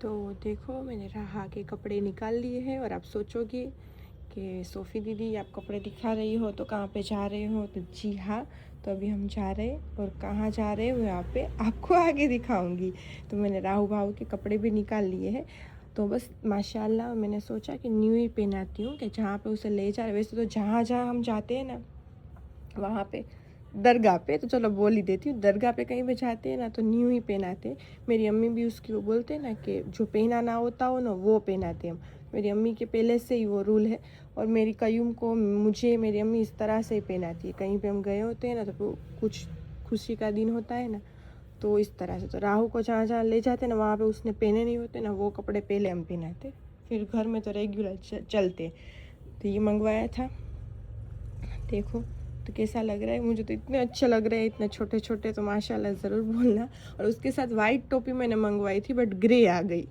तो देखो मैंने राहा के कपड़े निकाल लिए हैं और आप सोचोगे कि सोफ़ी दीदी आप कपड़े दिखा रही हो तो कहाँ पे जा रहे हो, तो जी हाँ, तो अभी हम जा रहे हैं और कहाँ जा रहे हैं वो यहाँ पे आपको आगे दिखाऊंगी। तो मैंने राहु भाव के कपड़े भी निकाल लिए हैं, तो बस माशाल्लाह मैंने सोचा कि न्यू ही पहनाती हूँ कि जहाँ पे उसे ले जा रहे। वैसे तो जहाँ जहाँ हम जाते हैं ना वहाँ पे दरगाह पे, तो चलो बोल ही देती हूँ, दरगाह पे कहीं पे जाते हैं ना तो न्यू ही पहनाते हैं। मेरी अम्मी भी उसकी वो बोलते हैं ना कि जो पहनाना होता हो ना वो पहनाते हैं हम। मेरी अम्मी के पहले से ही वो रूल है और मेरी कयूम को मुझे मेरी अम्मी इस तरह से ही पहनाती है। कहीं पे हम गए होते हैं ना तो कुछ खुशी का दिन होता है ना तो इस तरह से। तो राहु को जहाँ जहाँ ले जाते ना वहाँ पे उसने पहने नहीं होते ना वो कपड़े पहले हम पहनाते, फिर घर में तो रेगुलर चलते। तो ये मंगवाया था, देखो तो कैसा लग रहा है। मुझे तो इतने अच्छे लग रहे हैं, इतने छोटे छोटे, तो माशाल्लाह ज़रूर बोलना। और उसके साथ वाइट टोपी मैंने मंगवाई थी बट ग्रे आ गई,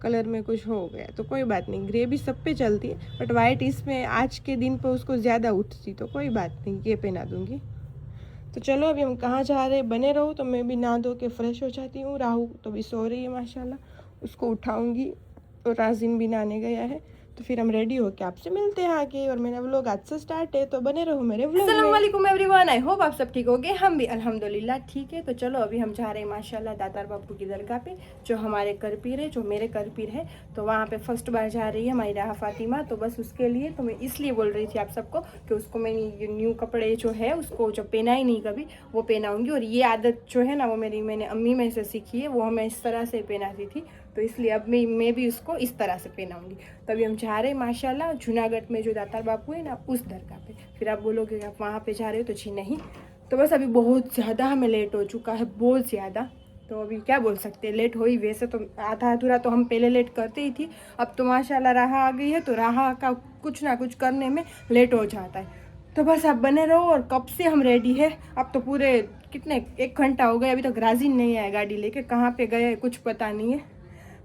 कलर में कुछ हो गया, तो कोई बात नहीं, ग्रे भी सब पे चलती है बट वाइट इसमें आज के दिन पे उसको ज़्यादा उठती, तो कोई बात नहीं, ये पहना दूँगी। तो चलो अभी हम कहाँ जा रहे हैं, बने रहो। तो मैं भी नहा धो के फ्रेश हो जाती हूँ। राहु तो भी सो रही है माशाल्लाह, उसको उठाऊँगी और राजिन भी नहाने गया है। तो फिर हम रेडी होके आपसे मिलते हैं आगे। और मेरा व्लॉग आज से स्टार्ट है, तो बने रहो मेरे व्लॉग में। अस्सलाम वालेकुम एवरीवन, आई होप आप सब ठीक होगे। हम भी अल्हम्दुलिल्लाह ठीक है। तो चलो अभी हम जा रहे हैं माशाल्लाह दातार बापू की दरगाह पे, जो हमारे कर पीर है, जो मेरे कर पीर है। तो वहाँ पे फर्स्ट बार जा रही है हमारी राहा फातिमा। तो बस उसके लिए तो मैं इसलिए बोल रही थी आप सबको कि उसको मैंने ये न्यू कपड़े जो है उसको जो पहना ही नहीं कभी वो पहनाऊँगी। और ये आदत जो है ना वो मैंने अम्मी में से सीखी है, वो हमें इस तरह से पहनाती थी, तो इसलिए अब मैं भी उसको इस तरह से पहनाऊंगी। तभी हम जा रहे हैं माशाल्लाह जूनागढ़ में जो दातार बापू है ना उस दरगाह पे। फिर आप बोलोगे कि आप वहाँ पे जा रहे हो, तो जी नहीं, तो बस अभी बहुत ज़्यादा हमें लेट हो चुका है, बहुत ज़्यादा। तो अभी क्या बोल सकते हैं, लेट हो ही। वैसे तो आधा अधूरा तो हम पहले लेट करते ही थी, अब तो माशाल्लाह राहा आ गई है तो राहा का कुछ ना कुछ करने में लेट हो जाता है। तो बस आप बने रहो। और कब से हम रेडी है, अब तो पूरे कितने 1 घंटा हो गया, अभी तक राजिन नहीं आया गाड़ी लेके, कहाँ पे गए कुछ पता नहीं है।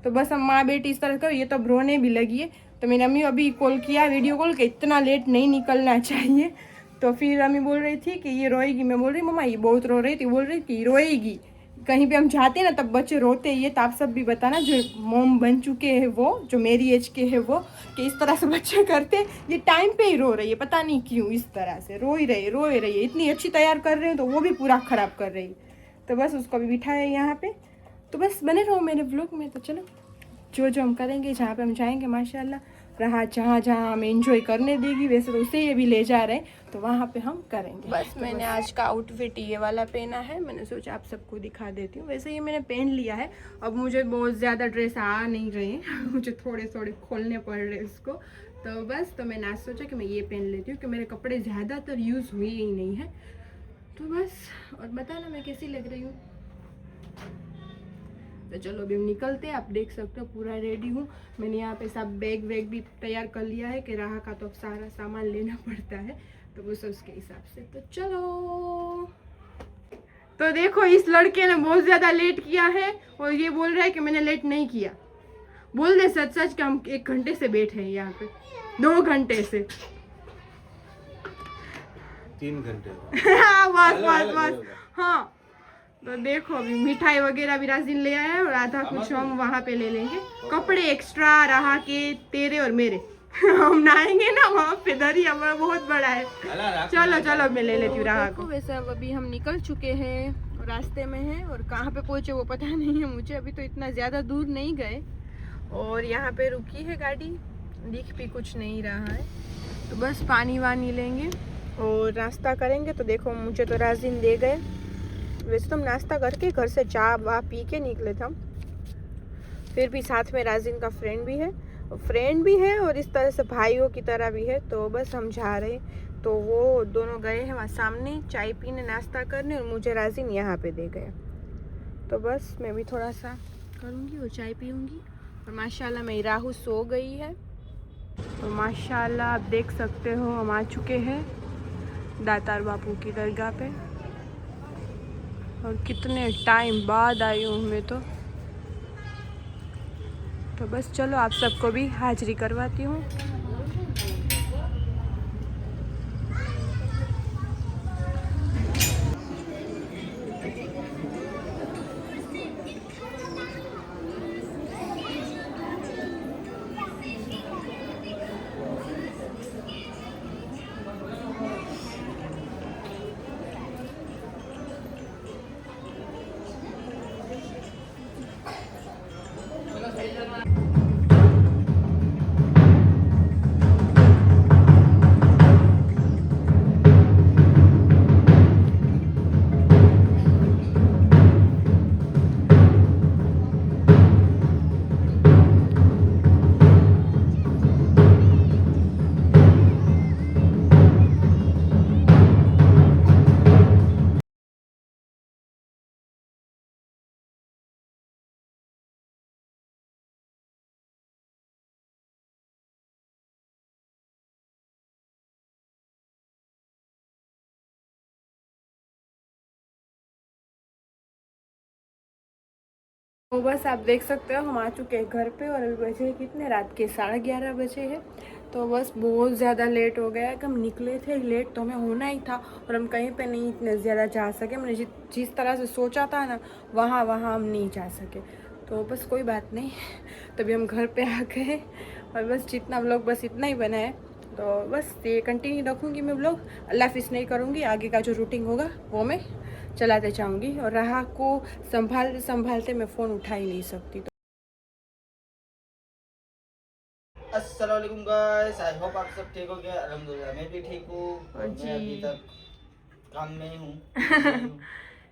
तो बस हम माँ बेटी इस तरह करो, ये तो अब रोने भी लगी है। तो मैंने अम्मी अभी कॉल किया वीडियो कॉल के इतना लेट नहीं निकलना चाहिए। तो फिर अम्मी बोल रही थी कि ये रोएगी, मैं बोल रही मम्मा ये बहुत रो रही थी, बोल रही कि रोएगी। कहीं पे हम जाते हैं ना तब बच्चे रोते ही है, तो आप सब भी बताना जो मोम बन चुके हैं वो, जो मेरी एज के है वो, कि इस तरह से बच्चे करते। ये टाइम पे ही रो रही है, पता नहीं क्यों इस तरह से रो ही रही है। इतनी अच्छी तैयार कर रहे हैं तो वो भी पूरा ख़राब कर रही है। तो बस उसको भी बिठाया यहाँ पे। तो बस बने रहो मेरे व्लॉग में। तो चलो जो हम करेंगे, जहाँ पे हम जाएंगे माशाल्लाह रहा जहाँ जहाँ हमें एंजॉय करने देगी, वैसे तो उसे ये भी ले जा रहे हैं तो वहाँ पे हम करेंगे। बस तो मैंने आज का आउटफिट ये वाला पहना है, मैंने सोचा आप सबको दिखा देती हूँ। वैसे ये मैंने पहन लिया है, अब मुझे बहुत ज़्यादा ड्रेस आ नहीं रहे मुझे थोड़े थोड़े खोलने पड़ रहे इसको। तो बस तो मैंने आज सोचा कि मैं ये पहन लेती हूँ कि मेरे कपड़े ज़्यादातर यूज़ हुए ही नहीं है। तो बस, और बताना मैं कैसी लग रही हूँ। तो चलो अभी हम निकलते हैं। आप देख सकते हो पूरा रेडी हूँ। मैंने यहाँ पे सब बैग वैग भी तैयार कर लिया है कि राहा का तो अब सारा सामान लेना पड़ता है, तो बस उसके हिसाब से। तो चलो, तो देखो इस लड़के ने बहुत ज़्यादा लेट किया है और ये बोल रहा है कि मैंने लेट नहीं किया। बोल दे सच सच कि हम 1 घंटे से बैठे हैं यहाँ पे, 2 घंटे से 3 घंटे हाँ बस हाँ। तो देखो अभी मिठाई वगैरह भी राजिन ले आया है और आधा कुछ हम वहाँ पे ले लेंगे। कपड़े एक्स्ट्रा रहा के तेरे और मेरे हम नहाएंगे ना वहाँ पे, दरिया बहुत बड़ा है। चलो चलो मैं ले लेती हूँ राहा को। वैसे अब अभी हम निकल चुके हैं, रास्ते में हैं और कहाँ पे पहुँचे वो पता नहीं है मुझे। अभी तो इतना ज़्यादा दूर नहीं गए और यहाँ पे रुकी है गाड़ी, दिख भी कुछ नहीं रहा है। तो बस पानी वानी लेंगे और नाश्ता करेंगे। तो देखो मुझे तो राजिन दे गए। वैसे तो हम नाश्ता करके घर से चाय वाह पी के निकले थे, फिर भी साथ में राजिन का फ्रेंड भी है और इस तरह से भाइयों की तरह भी है। तो बस हम जा रहे, तो वो दोनों गए हैं वहाँ सामने चाय पीने नाश्ता करने और मुझे राजिन यहाँ पे दे गया। तो बस मैं भी थोड़ा सा करूँगी और चाय पीऊँगी। और माशाल्लाह मेरी राहु सो गई है। तो माशाल्लाह आप देख सकते हो हम आ चुके हैं दातार बापू की दरगाह पे और कितने टाइम बाद आई हूँ मैं तो बस चलो आप सबको भी हाजिरी करवाती हूँ। तो बस आप देख सकते हो हम आ चुके हैं घर पे और अभी बजे कितने रात के 11:30 बजे हैं। तो बस बहुत ज़्यादा लेट हो गया कि हम निकले थे लेट तो हमें होना ही था और हम कहीं पे नहीं इतने ज़्यादा जा सके। मैंने जिस तरह से सोचा था ना वहाँ हम नहीं जा सके। तो बस कोई बात नहीं, तभी हम घर पे आ गए और बस जितना व्लॉग बस इतना ही बना है। तो बस ये कंटिन्यू रखूँगी मैं व्लॉग, अल्लाह हाफिज़ नहीं करूँगी, आगे का जो रूटीन होगा वो मैं चलाते जाऊँगी। और राह को संभालते संभालते मैं फ़ोन उठा ही नहीं सकती। अस्सलाम वालेकुम गाइस, आई होप आप सब ठीक हो गए। अल्हम्दुलिल्लाह मैं भी ठीक हूँ और मैं अभी तक काम में ही हूँ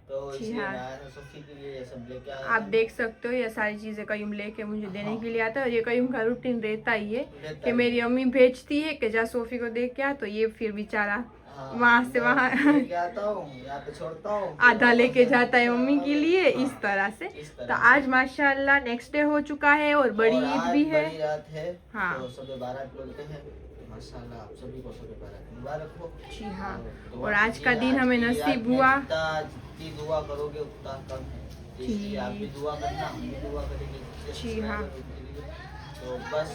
तो जी इसलिए हाँ, मैं आया था सोफी के लिए, ये सब लेके आया आप था। देख सकते हो ये सारी चीज़ें कयूम लेके मुझे देने हाँ। के लिए आता है। और ये कयूम का रूटीन रहता ही है रहता कि ही मेरी अम्मी भेजती है कि जा सोफ़ी को देख के आ, तो ये फिर बेचारा वहाँ से वहाँ लेके आता हूँ, यहाँ पे छोड़ता हूँ, आधा लेके जाता है मम्मी के लिए। हाँ, इस तरह से इस तो तरह से। आज माशाल्लाह नेक्स्ट डे हो चुका है और बड़ी और ईद आज भी है। बड़ी रात है। हाँ। तो सुबह 12 बोलते हैं, तो माशाल्लाह आप सभी को सुबह 12 मुबारक हो। जी हाँ, तो और आज का दिन आज हमें की रात नसीब में हुआ। जितनी दुआ करोगे उतना कम है, इसलिए आप भी दुआ करना, हम भी दुआ करेंगे। जी हाँ। तो बस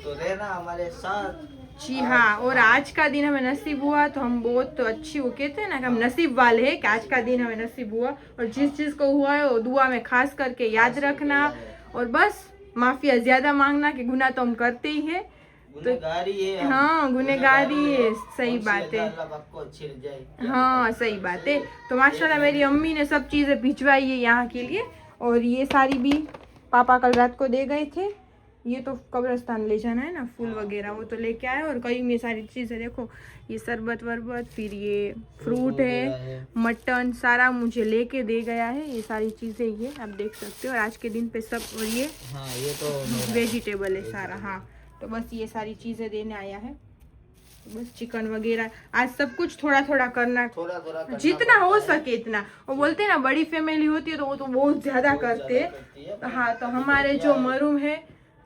तो रहना हमारे साथ। जी हाँ, और आज का दिन हमें नसीब हुआ तो हम बहुत अच्छी, वो कहते हैं ना कि हम नसीब वाले हैं कि आज का दिन हमें नसीब हुआ। और जिस चीज़ को हुआ है वो दुआ में खास करके याद रखना और बस माफिया ज्यादा मांगना कि गुनाह तो हम करते ही है। गुनहगारी है हम। हाँ, गुनहगारी है, सही बात है। आपको अच्छी लग जाए। हाँ सही बात है। तो माशाल्लाह मेरी अम्मी ने सब चीज़ें भिजवाई है यहाँ के लिए। और ये सारी भी पापा कल रात को दे गए थे। ये तो कब्रिस्तान ले जाना है ना, फूल वगैरह वो तो लेके आए। और कई में सारी चीज़ें देखो, ये शरबत वरबत, फिर ये फ्रूट है, मटन, सारा मुझे लेके दे गया है। ये सारी चीज़ें ये आप देख सकते हो। और आज के दिन पे सब, और ये हाँ ये तो वेजिटेबल है सारा। हाँ, तो बस ये सारी चीज़ें देने आया है। बस चिकन वगैरह आज सब कुछ थोड़ा थोड़ा करना, जितना हो सके इतना। वो बोलते हैं ना बड़ी फैमिली होती है तो वो तो बहुत ज्यादा करते हैं। हाँ, तो हमारे जो मरूम है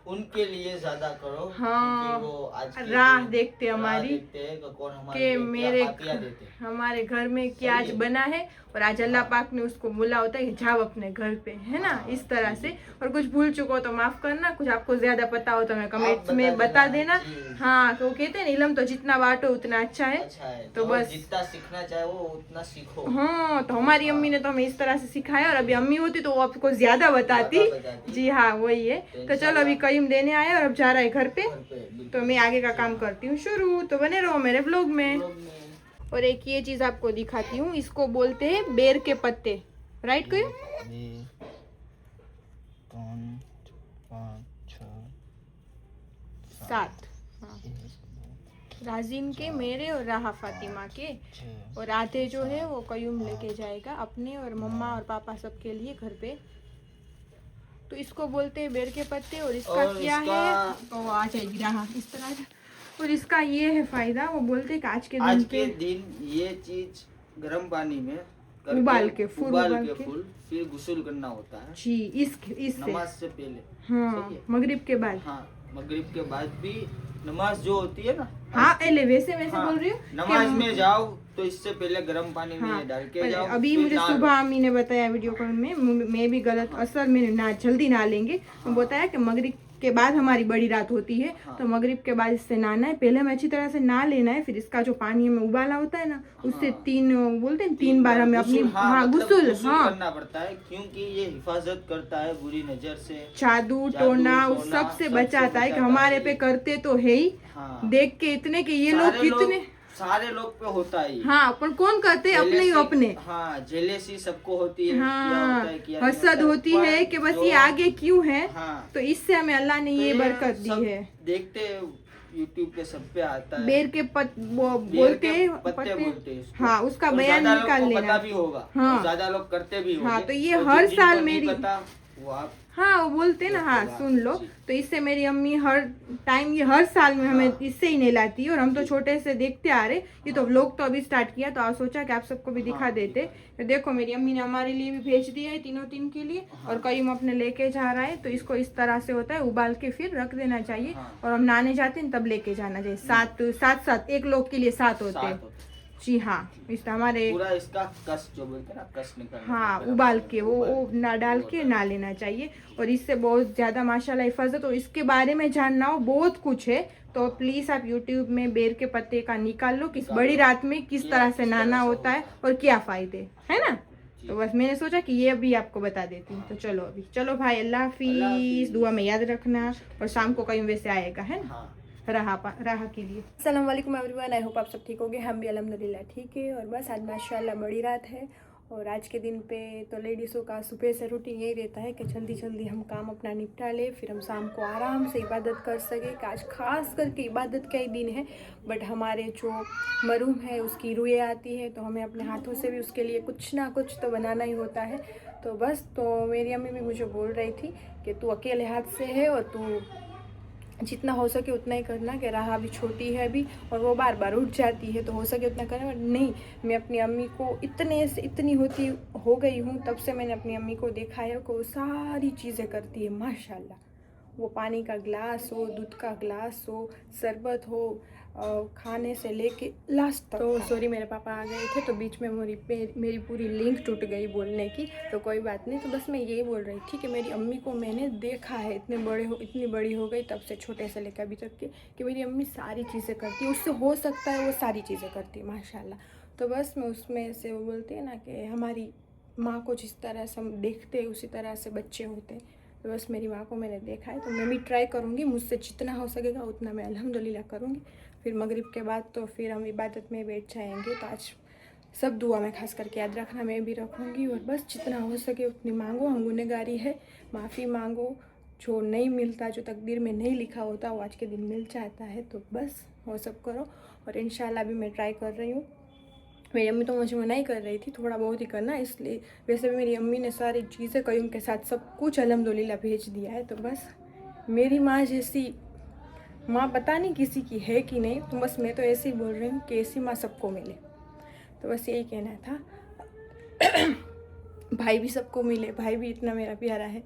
उनके लिए ज्यादा करो। हाँ, वो आज राह देखते हमारी कौन कि मेरे हमारे घर में क्या आज बना है। और आज अल्लाह पाक ने उसको बोला होता है कि जाओ अपने घर पे, है ना, इस तरह से। और कुछ भूल चुको तो माफ करना, कुछ आपको ज्यादा पता हो तो हमें कमेंट्स में बता देना। हाँ, तो कहते हैं इल्म तो जितना बांटो उतना अच्छा है। तो बस जितना सीखना चाहे वो उतना सीखो। हाँ, तो हमारी अम्मी ने तो हमें इस तरह से सिखाया और अभी अम्मी होती तो वो आपको ज्यादा बताती। जी हाँ, वही है। तो चलो अभी कईम देने आया और अब जा रहा है घर पे, तो मैं आगे का काम करती हूँ शुरू। तो बने रहो मेरे व्लॉग में। और एक ये चीज आपको दिखाती हूँ, इसको बोलते हैं बेर के पत्ते, राइट कोई 7 राजीन के, मेरे और राहा फातिमा के। और आधे जो है वो कयूम लेके जाएगा अपने और मम्मा और पापा सबके लिए घर पे। तो इसको बोलते हैं बेर के पत्ते। और इसका क्या है तो आ जाएगी राहा इस तरह से। और इसका ये है फायदा, वो बोलते हैं कि आज के दिन ये चीज गर्म पानी में उबाल के फूल फिर गुस्ल करना होता है जी, इससे नमाज से पहले। हाँ, मगरिब के बाद। हाँ, मगरिब के बाद भी नमाज जो होती है ना। हाँ, वैसे बोल रही हूँ नमाज में जाओ तो इससे पहले गर्म पानी में डाल के जाओ। अभी मुझे सुबह अम्मी ने बताया वीडियो कॉल में, मैं भी गलत असर में ना जल्दी ना लेंगे। वो बताया कि मगरिब के बाद हमारी बड़ी रात होती है। तो मगरिब के बाद इससे नहाना है, पहले हमें अच्छी तरह से नहा लेना है। फिर इसका जो पानी में उबाला होता है ना, उससे 3 बार हमें अपनी गुस्ल करना पड़ता है, क्योंकि ये हिफाजत करता है बुरी नजर से, जादू टोना उस सब से बचाता है। कि हमारे पे करते तो है ही, देख के इतने कि ये लोग कितने सारे लोग पे होता है। हाँ, पर कौन करते अपने ही अपने। हाँ, जेलेसी सबको होती है। हाँ, हसद होती है कि बस ये आगे क्यों है। तो इससे हमें अल्लाह ने ये बरकत दी है। देखते यूट्यूब पे सब पे आता है बेर के बोलते पत्ते। हाँ, उसका बयान निकाल लेना। पता भी होगा। हाँ, ज्यादा लोग करते भी होंगे। हाँ, तो ये हर साल मेरी वो हाँ, वो बोलते ना, हाँ सुन लो। तो इससे मेरी अम्मी हर टाइम, ये हर साल में हमें इससे ही नहलाती है। और हम तो छोटे से देखते आ रहे, ये तो व्लॉग तो अभी स्टार्ट किया, तो आज सोचा कि आप सबको भी दिखा देते। तो देखो मेरी अम्मी ने हमारे लिए भी भेज दिया है, तीन के लिए। और कईम अपने लेके जा रहा है। तो इसको इस तरह से होता है, उबाल के फिर रख देना चाहिए। और हम नहाने जाते हैं तब लेके जाना चाहिए। 7 एक लोग के लिए 7 होते हैं। जी हाँ, इस हमारे पूरा इसका कस जो बोलते हैं ना, कस निकालना। हाँ उबाल के वो ना डाल के ना लेना चाहिए। और इससे बहुत ज़्यादा माशाल्लाह हिफाजत, और इसके बारे में जानना हो बहुत कुछ है तो प्लीज़ आप यूट्यूब में बेर के पत्ते का निकाल लो, किस बड़ी रात में किस तरह से नहाना होता है और क्या फ़ायदे है ना। तो बस मैंने सोचा कि ये भी आपको बता देती हूँ। तो चलो अभी चलो भाई, अल्लाह हाफिज़, दुआ में याद रखना, और शाम को कहीं वैसे आएगा है ना राह के लिए। अस्सलाम वालेकुम एवरीवन, आई होप आप सब ठीक होंगे। हम भी अल्हम्दुलिल्लाह ठीक है। और बस आज माशाल्लाह बड़ी रात है, और आज के दिन पे तो लेडीज़ों का सुबह से रूटीन यही रहता है कि जल्दी जल्दी हम काम अपना निपटा ले, फिर हम शाम को आराम से इबादत कर सके। कि आज खास करके इबादत का ही दिन है, बट हमारे जो मरूम है उसकी रूहें आती है, तो हमें अपने हाथों से भी उसके लिए कुछ ना कुछ तो बनाना ही होता है। तो बस, तो मेरी अम्मी भी मुझे बोल रही थी कि तू अकेले हाथ से है और तू जितना हो सके उतना ही करना, कि राह भी छोटी है अभी और वो बार बार उठ जाती है, तो हो सके उतना करना। नहीं, मैं अपनी अम्मी को इतने से इतनी हो गई हूँ, तब से मैंने अपनी अम्मी को देखा है कि वो सारी चीज़ें करती है माशाल्लाह। वो पानी का ग्लास हो, दूध का ग्लास हो, शरबत हो, खाने से लेके लास्ट तक। तो सॉरी, मेरे पापा आ गए थे तो बीच में मेरी पूरी लिंक टूट गई बोलने की, तो कोई बात नहीं। तो बस मैं यही बोल रही थी कि मेरी अम्मी को मैंने देखा है इतनी बड़ी हो गई, तब से छोटे से लेकर अभी तक के, कि मेरी अम्मी सारी चीज़ें करती है, उससे हो सकता है वो सारी चीज़ें करती है माशाल्लाह। तो बस मैं उसमें से, वो बोलते हैं ना कि हमारी माँ को जिस तरह से हम देखते हैं उसी तरह से बच्चे होते हैं। तो बस मेरी माँ को मैंने देखा है, तो मैं भी ट्राई करूँगी, मुझसे जितना हो सकेगा उतना मैं अल्हम्दुलिल्लाह करूँगी। फिर मगरिब के बाद तो फिर हम इबादत में बैठ जाएंगे। तो आज सब दुआ में खास करके याद रखना, मैं भी रखूँगी। और बस जितना हो सके उतनी मांगो, हम गुनहगारी है, माफ़ी मांगो। जो नहीं मिलता, जो तकदीर में नहीं लिखा होता, वो आज के दिन मिल जाता है। तो बस वो सब करो, और इंशाल्लाह भी मैं ट्राई कर रही हूँ। मेरी अम्मी तो मुझे मना ही कर रही थी थोड़ा बहुत ही करना, इसलिए वैसे भी मेरी अम्मी ने सारी चीज़ें कयूम के साथ सब कुछ अल्हम्दुलिल्लाह भेज दिया है। तो बस मेरी माँ जैसी माँ पता नहीं किसी की है कि नहीं, तो बस मैं तो ऐसे ही बोल रही हूँ कि ऐसी माँ सबको मिले। तो बस यही कहना था। भाई भी सबको मिले, भाई भी इतना मेरा प्यारा है।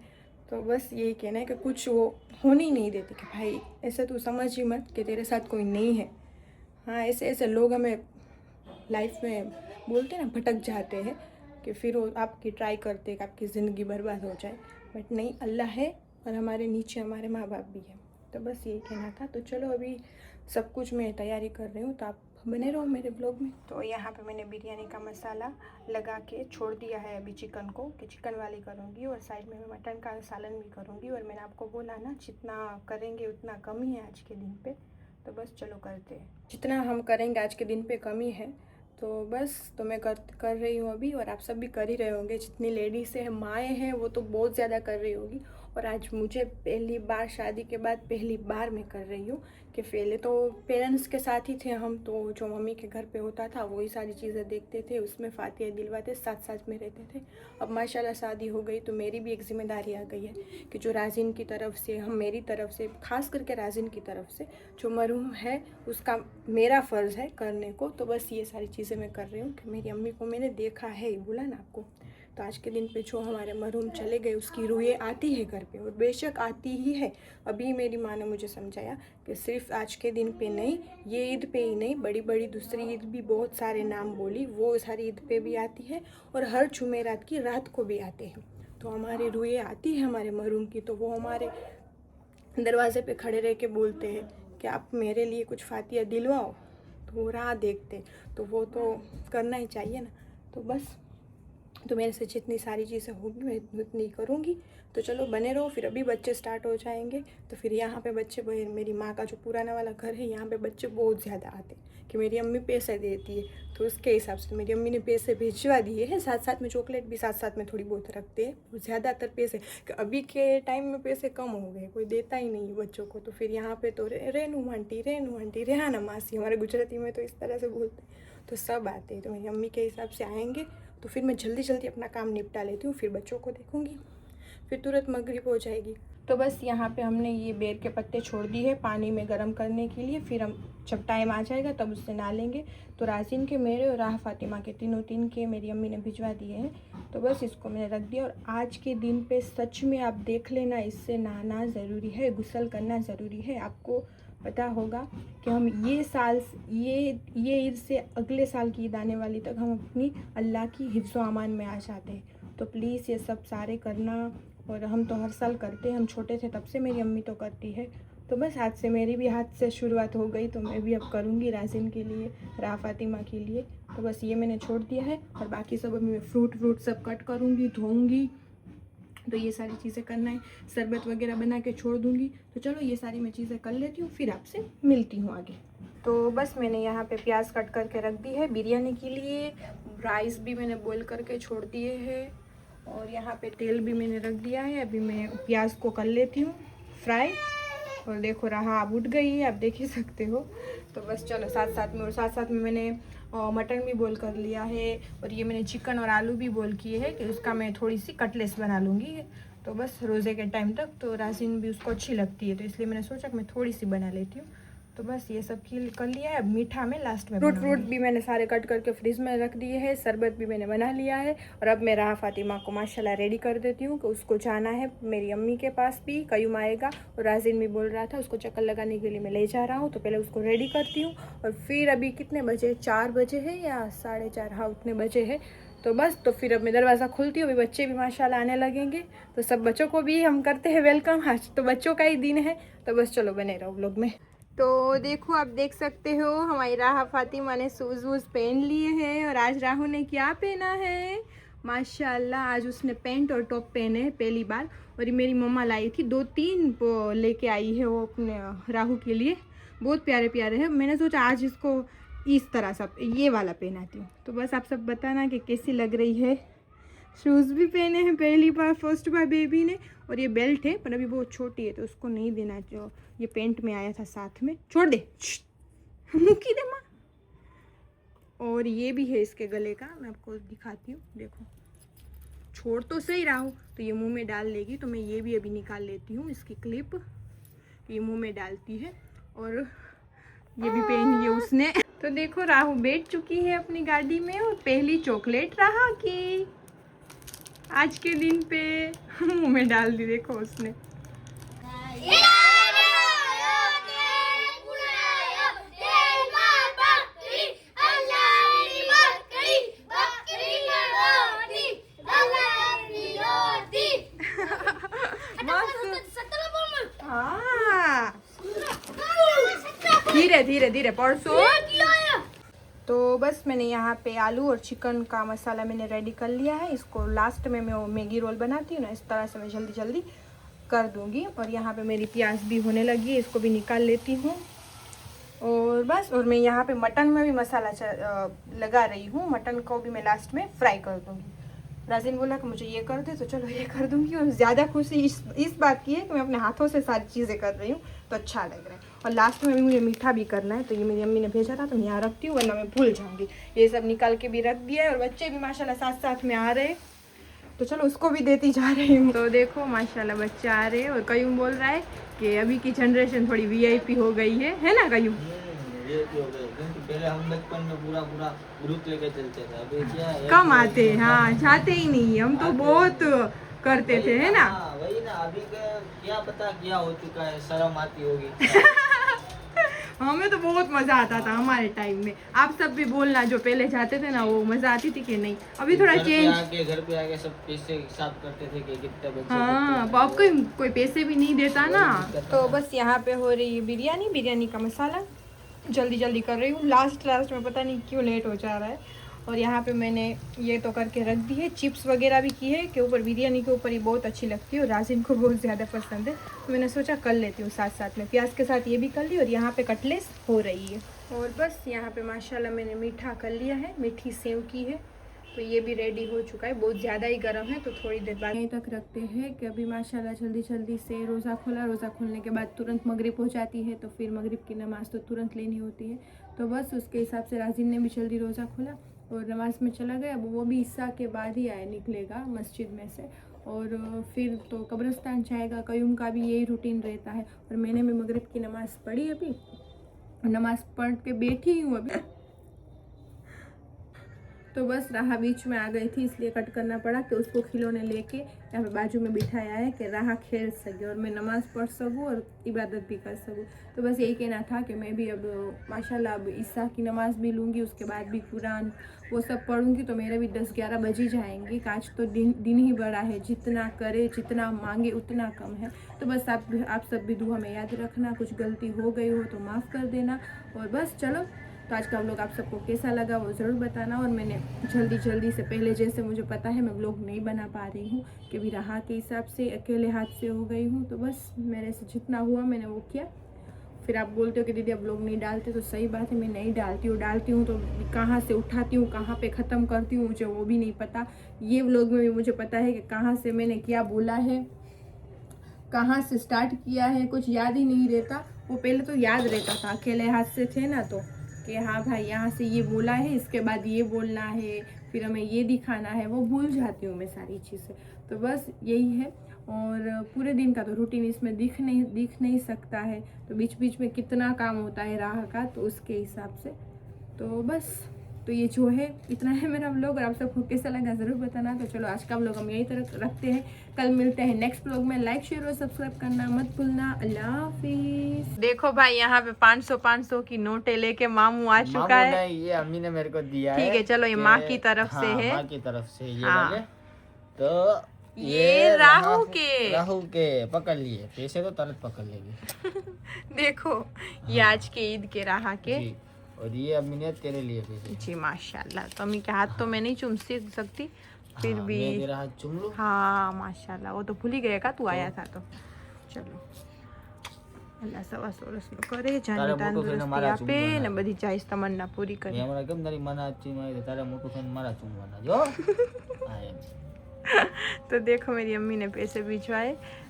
तो बस यही कहना है कि कुछ वो होने ही नहीं देते कि भाई ऐसा तू समझ ही मत कि तेरे साथ कोई नहीं है। हाँ, ऐसे ऐसे लोग हमें लाइफ में बोलते ना भटक जाते हैं, कि फिर वो आपकी ट्राई करते हैं कि आपकी ज़िंदगी बर्बाद हो जाए। बट नहीं, अल्लाह है और हमारे नीचे हमारे माँ बाप भी है। तो बस यही कहना था। तो चलो अभी सब कुछ मैं तैयारी कर रही हूँ, तो आप बने रहो मेरे ब्लॉग में। तो यहाँ पे मैंने बिरयानी का मसाला लगा के छोड़ दिया है अभी चिकन को, कि चिकन वाली करूँगी, और साइड में मैं मटन का सालन भी करूँगी। और मैंने आपको बोला ना, जितना करेंगे उतना कम ही है आज के दिन पे। तो बस चलो करते हैं, जितना हम करेंगे आज के दिन पे कम ही है। तो बस, तो मैं कर रही हूँ अभी, और आप सब भी कर ही रहे होंगे। जितनी लेडीज़ हैं, माएँ हैं, वो तो बहुत ज़्यादा कर रही होगी। और आज मुझे पहली बार, शादी के बाद पहली बार मैं कर रही हूँ। कि पहले तो पेरेंट्स के साथ ही थे हम, तो जो मम्मी के घर पे होता था वही सारी चीज़ें देखते थे, उसमें फातिहा दिलवाते, साथ साथ में रहते थे। अब माशाल्लाह शादी हो गई तो मेरी भी एक ज़िम्मेदारी आ गई है, कि जो राजिन की तरफ से, हम मेरी तरफ से, खास करके राजिन की तरफ से जो मरूम है, उसका मेरा फ़र्ज़ है करने को। तो बस ये सारी चीज़ें मैं कर रही हूँ, कि मेरी अम्मी को मैंने देखा है, बोला ना आपको। तो आज के दिन पे जो हमारे मरूम चले गए उसकी रूहें आती है घर पे, और बेशक आती ही है। अभी मेरी माँ ने मुझे समझाया कि सिर्फ आज के दिन पे नहीं, ये ईद पे ही नहीं, बड़ी बड़ी दूसरी ईद भी बहुत सारे नाम बोली, वो सारी ईद पे भी आती है, और हर जुमेरात की रात को भी आते हैं। तो हमारी रूहें आती है हमारे मरूम की, तो वो हमारे दरवाजे पे खड़े रह के बोलते हैं कि आप मेरे लिए कुछ फातिहा दिलवाओ। तो वो राह देखते, तो वो तो करना ही चाहिए ना। तो बस, तो मेरे से जितनी सारी चीज़ें होगी मैं उतनी करूँगी। तो चलो बने रहो, फिर अभी बच्चे स्टार्ट हो जाएंगे। तो फिर यहाँ पे बच्चे, मेरी माँ का जो पुराना वाला घर है, यहाँ पे बच्चे बहुत ज़्यादा आते हैं, कि मेरी अम्मी पैसे देती है, तो उसके हिसाब से मेरी अम्मी ने पैसे भिजवा दिए हैं। साथ साथ में चॉकलेट भी साथ साथ में थोड़ी बहुत रखते हैं। ज़्यादातर पैसे, अभी के टाइम में पैसे कम हो गए, कोई देता ही नहीं है बच्चों को। तो फिर यहाँ पे तो रेनू आंटी, रेहाना मासी, हमारे गुजराती में तो इस तरह से बोलते हैं। तो सब आते हैं, तो मेरी अम्मी के हिसाब से आएंगे। तो फिर मैं जल्दी जल्दी अपना काम निपटा लेती हूँ, फिर बच्चों को देखूँगी, फिर तुरंत मगरिब हो जाएगी। तो बस यहाँ पे हमने ये बेर के पत्ते छोड़ दिए पानी में गर्म करने के लिए, फिर हम जब टाइम आ जाएगा तब उससे नहा लेंगे। तो राजिन के, मेरे और राह फातिमा के, तीन के मेरी अम्मी ने भिजवा दिए हैं। तो बस इसको मैंने रख दिया। और आज के दिन पे सच में आप देख लेना, इससे नहाना ज़रूरी है, गुस्ल करना ज़रूरी है। आपको पता होगा कि हम ये साल ये ईद से अगले साल की ईद आने वाली तक हम अपनी अल्लाह की हिफ्ज़ व अमान में आ जाते हैं। तो प्लीज़ ये सब सारे करना, और हम तो हर साल करते हैं, हम छोटे थे तब से मेरी अम्मी तो करती है। तो बस आज से मेरी भी हाथ से शुरुआत हो गई, तो मैं भी अब करूँगी राजिन के लिए, राह फातिमा के लिए। तो बस ये मैंने छोड़ दिया है, और बाकी सब अभी मैं फ्रूट सब कट करूँगी, धोऊँगी, तो ये सारी चीज़ें करना है, शरबत वगैरह बना के छोड़ दूँगी। तो चलो ये सारी मैं चीज़ें कर लेती हूँ, फिर आपसे मिलती हूँ आगे। तो बस मैंने यहाँ पे प्याज कट करके रख दी है बिरयानी के लिए, राइस भी मैंने बॉईल करके छोड़ दिए हैं, और यहाँ पे तेल भी मैंने रख दिया है। अभी मैं प्याज को कर लेती हूँ फ्राई, और देखो राह अब उठ गई है, आप देख ही सकते हो। तो बस चलो साथ साथ में मैंने मटन भी बॉईल कर लिया है, और ये मैंने चिकन और आलू भी बॉईल किए हैं कि उसका मैं थोड़ी सी कटलेस बना लूँगी। तो बस रोज़े के टाइम तक तो राजिन भी उसको अच्छी लगती है, तो इसलिए मैंने सोचा कि मैं थोड़ी सी बना लेती हूँ। तो बस ये सब कर लिया है। अब मीठा में लास्ट में फ्रूट भी मैंने सारे कट करके फ्रिज में रख दिए हैं, शरबत भी मैंने बना लिया है। और अब मैं राह फातिमा को माशाल्लाह रेडी कर देती हूँ कि उसको जाना है मेरी अम्मी के पास भी, कयूम आएगा, और राजिन भी बोल रहा था उसको चक्कर लगाने के लिए मैं ले जा रहा हूँ। तो पहले उसको रेडी करती हूँ, और फिर अभी कितने बजे, 4 बजे है या 4:30, हाँ उतने बजे है। तो बस तो फिर अब मैं दरवाज़ा खोलती हूँ, अभी बच्चे भी माशाल्लाह आने लगेंगे, तो सब बच्चों को भी हम करते हैं वेलकम। आज तो बच्चों का ही दिन है, तो बस चलो बने रहो व्लॉग में। तो देखो आप देख सकते हो हमारी राह फातिमा ने शूज़ वूज़ पहन लिए हैं, और आज राहु ने क्या पहना है माशाल्लाह, आज उसने पैंट और टॉप पहने हैं पहली बार। और ये मेरी मम्मा लाई थी, 2-3 लेके आई है वो अपने राहु के लिए, बहुत प्यारे प्यारे हैं। मैंने सोचा आज इसको इस तरह सब ये वाला पहनाती हूँ। तो बस आप सब बताना कि कैसी लग रही है। शूज़ भी पहने हैं पहली बार, फर्स्ट बार बेबी ने, और ये बेल्ट है पर अभी बहुत छोटी है तो उसको नहीं देना, जो ये पेंट में आया था साथ में। छोड़ दे, मुकी दे माँ। और ये भी है इसके गले का, मैं आपको दिखाती हूँ, देखो छोड़ तो सही रहा हूँ, तो ये मुंह में डाल लेगी, तो मैं ये भी अभी निकाल लेती हूँ इसकी क्लिप, ये मुंह में डालती है। और ये भी पहनी है उसने। तो देखो राहु बैठ चुकी है अपनी गाड़ी में, और पहली चॉकलेट राहा की आज के दिन पे मुंह में डाल दी, देखो उसने। धीरे धीरे धीरे परसों। तो बस मैंने यहाँ पे आलू और चिकन का मसाला मैंने रेडी कर लिया है। इसको लास्ट में मैं मैगी रोल बनाती हूँ ना, इस तरह से मैं जल्दी जल्दी कर दूँगी। और यहाँ पे मेरी प्याज भी होने लगी है, इसको भी निकाल लेती हूँ। और बस, और मैं यहाँ पे मटन में भी मसाला लगा रही हूँ, मटन को भी मैं लास्ट में फ्राई कर दूँगी। राजिन बोला कि मुझे ये कर दे, तो चलो ये कर दूँगी। और ज़्यादा खुशी इस बात की है कि मैं अपने हाथों से सारी चीज़ें कर रही हूँ, तो अच्छा लग रहा है। और लास्ट में भी मुझे मीठा भी करना है, तो ये मेरी अम्मी ने भेजा था, तो मैं यहाँ रखती हूँ वरना मैं भूल जाऊँगी। ये सब निकाल के भी रख दिया है, और बच्चे भी माशाल्लाह साथ साथ में आ रहे, तो चलो उसको भी देती जा रही हूँ। तो देखो माशाल्लाह बच्चे आ रहे हैं, और कयूम बोल रहा है कि अभी की जनरेशन थोड़ी VIP हो गई है ना कयूम? VIP हो गई, क्योंकि पहले हम बचपन में पूरा ग्रुप लेके चलते थे, अभी क्या है कम आते, हाँ जाते ही नहीं, हम तो बहुत करते थे, है ना? वही ना, अभी क्या पता क्या हो चुका है, शर्म आती होगी। हमें तो बहुत मजा आता था हमारे टाइम में। आप सब भी बोलना, जो पहले जाते थे ना, वो मजा आती थी कि नहीं? अभी थोड़ा चेंज, घर पे आके सब पैसे हिसाब करते थे कि कितने बच्चे। हाँ, अब कोई पैसे भी नहीं देता ना। तो बस यहाँ पे हो रही है बिरयानी का मसाला, जल्दी जल्दी कर रही हूँ, लास्ट में पता नहीं क्यों लेट हो जा रहा है। और यहाँ पे मैंने ये तो करके रख दी है, चिप्स वगैरह भी की है, के ऊपर बिरयानी के ऊपर ही बहुत अच्छी लगती है, और राजिन को बहुत ज़्यादा पसंद है, तो मैंने सोचा कर लेती हूँ साथ साथ में। प्याज के साथ ये भी कर ली, और यहाँ पे कटलेस हो रही है। और बस यहाँ पे माशाल्लाह मैंने मीठा कर लिया है, मीठी सेव की है, तो ये भी रेडी हो चुका है। बहुत ज़्यादा ही गर्म है, तो थोड़ी देर बाद यहीं तक रखते हैं कि अभी माशाल्लाह जल्दी जल्दी से रोज़ा खोला। रोज़ा खोलने के बाद तुरंत मगरिब हो जाती है, तो फिर मगरिब की नमाज़ तो तुरंत लेनी होती है। तो बस उसके हिसाब से राजिन ने भी जल्दी रोज़ा खोला और नमाज़ में चला गया। वो भी ईसा के बाद ही निकलेगा मस्जिद में से, और फिर तो कब्रिस्तान जाएगा। कयूम का भी यही रूटीन रहता है। और मैंने भी मगरिब की नमाज़ पढ़ी, अभी नमाज़ पढ़ के बैठी हूँ अभी। तो बस राहा बीच में आ गई थी, इसलिए कट करना पड़ा कि उसको खिलौने लेके यहाँ पे बाजू में बिठाया है कि राहा खेल सके और मैं नमाज़ पढ़ सकूँ और इबादत भी कर सकूँ। तो बस यही कहना था कि मैं भी अब माशाल्लाह अब ईसा की नमाज़ भी लूँगी, उसके बाद भी कुरान वो सब पढ़ूँगी, तो मेरे भी 10-11 बज ही जाएंगे। आज तो दिन ही बड़ा है, जितना करे जितना मांगे उतना कम है। तो बस आप सब भी दुआ में याद रखना, कुछ गलती हो गई हो तो माफ़ कर देना। और बस चलो, तो आज का व्लॉग आप सबको कैसा लगा वो ज़रूर बताना। और मैंने जल्दी से पहले जैसे मुझे पता है मैं व्लॉग नहीं बना पा रही हूँ कि भी राहा के हिसाब से अकेले हाथ से हो गई हूँ, तो बस मेरे से जितना हुआ मैंने वो किया। फिर आप बोलते हो कि दीदी अब व्लॉग नहीं डालते, तो सही बात है, मैं नहीं डालती हूँ तो कहाँ से उठाती हूँ कहाँ पे ख़त्म करती हूँ मुझे वो भी नहीं पता। ये व्लॉग में भी मुझे पता है कि कहाँ से मैंने क्या बोला है, कहाँ से स्टार्ट किया है, कुछ याद ही नहीं रहता। वो पहले तो याद रहता था, अकेले हाथ से थे ना, तो कि हाँ भाई यहाँ से ये बोला है, इसके बाद ये बोलना है, फिर हमें ये दिखाना है, वो भूल जाती हूँ मैं सारी चीज़ें। तो बस यही है। और पूरे दिन का तो रूटीन इसमें दिख नहीं सकता है, तो बीच बीच में कितना काम होता है राह का, तो उसके हिसाब से तो बस, तो ये जो है इतना है मेरा व्लॉग। और आप सबको कैसा लगा ज़रूर बताना। तो चलो आज का व्लॉग हम यही तरह रखते हैं, कल मिलते हैं नेक्स्ट व्लॉग में। लाइक शेयर और सब्सक्राइब करना मत भूलना। अल्लाह हाफिज। देखो भाई यहाँ पे 500 की नोटें लेके मामू आ चुका है। नहीं, ये अम्मी ने मेरे को दिया ठीक है, चलो ये माँ की तरफ से है। माँ की तरफ से ये हाँ। वाले। तो ये राहु के पकड़ लिए, पैसे तो तुरंत पकड़ लेगी। देखो ये आज के ईद के राहा के जी, और ये अम्मी ने तेरे लिए पैसे। जी माशाल्लाह। तो अम्मी के हाथ तो मैं नहीं चूम सकती, फिर भी मैं तेरा हाथ चूम लूं। हाँ माशाल्लाह, वो तो भूल ही गया का तू आया था तो। चलो अल्लाह सवा सोरस નો કરે, જાનની તંદુરસ્તી આપે ને બધી ચાઈસ તમન્ના પૂરી કરે. હમણાં કેમ તારી મના ચીમાઈ તારે મોટું થઈને મારા ચૂમવાના જો હા એમ. तो देखो मेरी अम्मी ने पैसे भिजवाए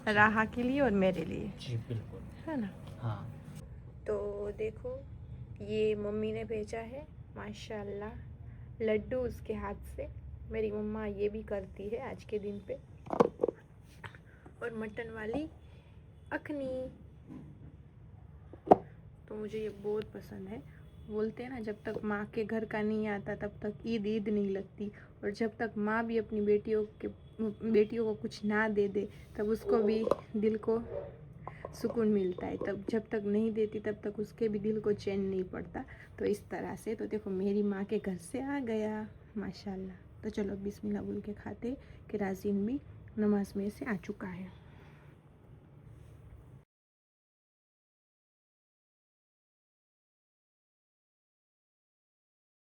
राहा के लिए और मेरे लिए। जी बिल्कुल, है ना। हाँ। तो देखो ये मम्मी ने भेजा है माशाल्लाह लड्डू उसके हाथ से। मेरी मम्मा ये भी करती है आज के दिन पे। और मटन वाली अखनी, तो मुझे ये बहुत पसंद है। बोलते हैं ना जब तक माँ के घर का नहीं आता तब तक ईद नहीं लगती, और जब तक माँ भी अपनी बेटियों को कुछ ना दे दे तब उसको भी दिल को सुकून मिलता है। तब जब तक नहीं देती तब तक उसके भी दिल को चैन नहीं पड़ता। तो इस तरह से तो देखो मेरी माँ के घर से आ गया माशाल्लाह। तो चलो बिस्मिल्लाह बोल के खाते कि राजीन भी नमाज में से आ चुका है।